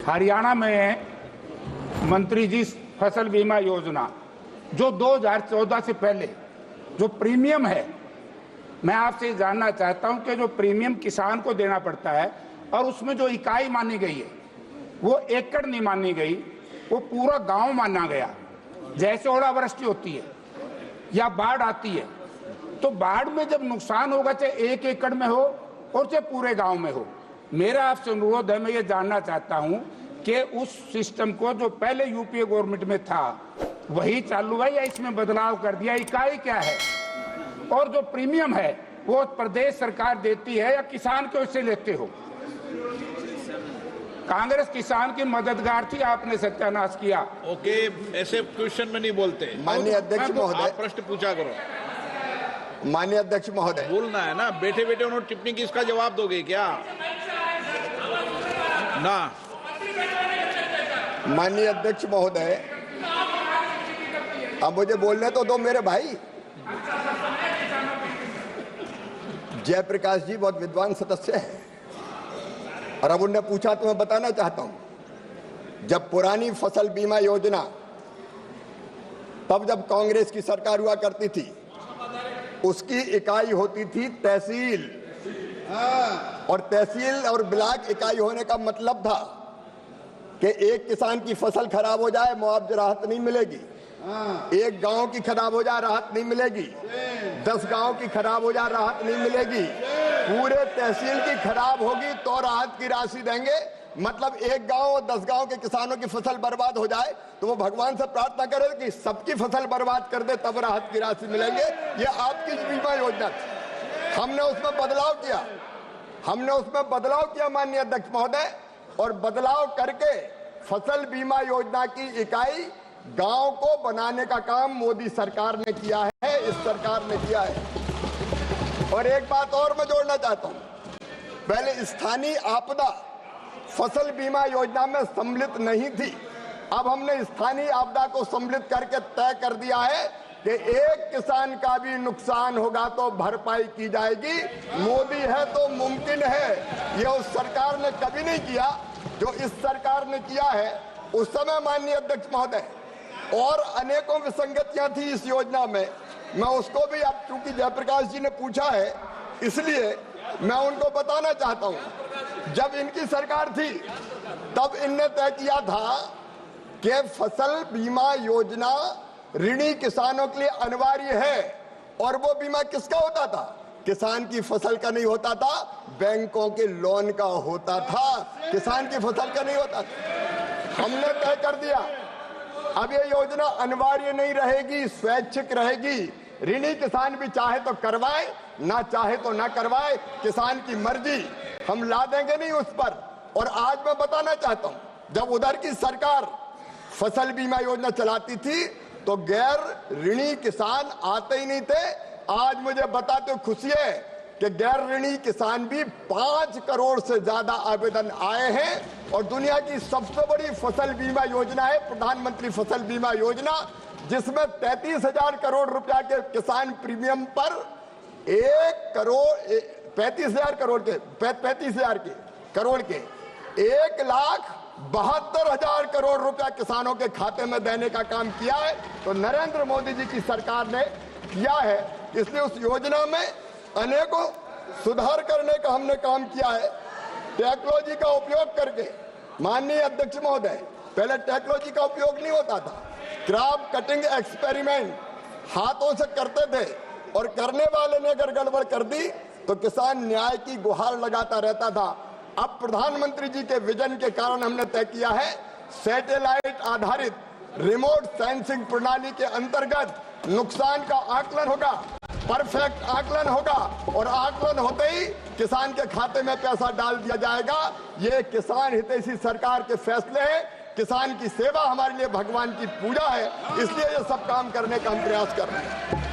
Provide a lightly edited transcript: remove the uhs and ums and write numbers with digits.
हरियाणा में मंत्री जी फसल बीमा योजना जो 2014 से पहले जो प्रीमियम है, मैं आपसे जानना चाहता हूं कि जो प्रीमियम किसान को देना पड़ता है और उसमें जो इकाई मानी गई है वो एकड़ नहीं मानी गई, वो पूरा गांव माना गया। जैसे ओलावृष्टि होती है या बाढ़ आती है तो बाढ़ में जब नुकसान होगा चाहे 1 एकड़ में हो और चाहे पूरे गांव में हो, मेरा आपसे अनुरोध है, मैं ये जानना चाहता हूं कि उस सिस्टम को जो पहले यूपीए गवर्नमेंट में था वही चालू है या इसमें बदलाव कर दिया? इकाई क्या है और जो प्रीमियम है वो प्रदेश सरकार देती है या किसान को इससे लेते हो? कांग्रेस किसान की मददगार थी, आपने सत्यानाश किया। ओके, ऐसे क्वेश्चन में नहीं बोलते। माननीय अध्यक्ष महोदय, आप प्रश्न पूछा करो। माननीय अध्यक्ष महोदय, बोलना है ना, बैठे बैठे उन्होंने टिप्पणी की, इसका जवाब दोगे क्या? ना। माननीय अध्यक्ष महोदय, अब मुझे बोलने तो दो मेरे भाई। जयप्रकाश जी बहुत विद्वान सदस्य हैं और अब उन्होंने पूछा तो मैं बताना चाहता हूं। जब पुरानी फसल बीमा योजना, तब जब कांग्रेस की सरकार हुआ करती थी, उसकी इकाई होती थी तहसील, और तहसील और ब्लॉक इकाई होने का मतलब था कि एक किसान की फसल खराब हो जाए मुआवजा राहत नहीं मिलेगी, एक गांव की खराब हो जाए राहत नहीं मिलेगी, 10 गांव की खराब हो जाए राहत नहीं मिलेगी, पूरे तहसील की खराब होगी तो राहत की राशि देंगे। मतलब एक गांव और 10 गांव के किसानों की फसल बर्बाद हो जाए तो वो भगवान से प्रार्थना करे कि सबकी फसल बर्बाद कर दे तब राहत की राशि मिलेंगे। ये आपकी बीमा योजना थी। हमने उसमें बदलाव किया माननीय अध्यक्ष महोदय, और बदलाव करके फसल बीमा योजना की इकाई गांव को बनाने का काम मोदी सरकार ने किया है, इस सरकार ने किया है। और एक बात और मैं जोड़ना चाहता हूं, पहले स्थानीय आपदा फसल बीमा योजना में सम्मिलित नहीं थी, अब हमने स्थानीय आपदा को सम्मिलित करके तय कर दिया है कि एक किसान का भी नुकसान होगा तो भरपाई की जाएगी। मोदी है तो मुमकिन है, यह उस सरकार ने कभी नहीं किया जो इस सरकार ने किया है। उस समय माननीय अध्यक्ष महोदय और अनेकों विसंगतियां थी इस योजना में, मैं उसको भी, अब चूंकि जयप्रकाश जी ने पूछा है इसलिए मैं उनको बताना चाहता हूं। जब इनकी सरकार थी तब इनने तय किया था कि फसल बीमा योजना ऋणी किसानों के लिए अनिवार्य है, और वो बीमा किसका होता था? किसान की फसल का नहीं होता था, बैंकों के लोन का होता था, किसान की फसल का नहीं होता था। हमने तय कर दिया अब ये योजना अनिवार्य नहीं रहेगी, स्वैच्छिक रहेगी। ऋणी किसान भी चाहे तो करवाए, ना चाहे तो ना करवाए, किसान की मर्जी, हम ला देंगे नहीं उस पर। और आज मैं बताना चाहता हूं, जब उधर की सरकार फसल बीमा योजना चलाती थी तो गैर ऋणी किसान आते ही नहीं थे। आज मुझे बताते खुशी है कि गैर ऋणी किसान भी 5 करोड़ से ज्यादा आवेदन आए हैं, और दुनिया की सबसे बड़ी फसल बीमा योजना है प्रधानमंत्री फसल बीमा योजना, जिसमें 33,000 करोड़ रुपया के किसान प्रीमियम पर 35,000 करोड़ के 1,72,000 करोड़ रुपया किसानों के खाते में देने का काम किया है। तो नरेंद्र मोदी जी की सरकार ने किया है, इसलिए उस योजना में अनेकों सुधार करने का हमने काम किया है। टेक्नोलॉजी का उपयोग करके, माननीय अध्यक्ष महोदय, पहले टेक्नोलॉजी का उपयोग नहीं होता था, क्रॉप कटिंग एक्सपेरिमेंट हाथों से करते थे, और करने वाले ने अगर गड़बड़ कर दी तो किसान न्याय की गुहार लगाता रहता था। अब प्रधानमंत्री जी के विजन के कारण हमने तय किया है, सैटेलाइट आधारित रिमोट सेंसिंग प्रणाली के अंतर्गत नुकसान का आकलन होगा, परफेक्ट आकलन होगा, और आकलन होते ही किसान के खाते में पैसा डाल दिया जाएगा। ये किसान हितैषी सरकार के फैसले हैं, किसान की सेवा हमारे लिए भगवान की पूजा है, इसलिए ये सब काम करने का हम प्रयास कर रहे हैं।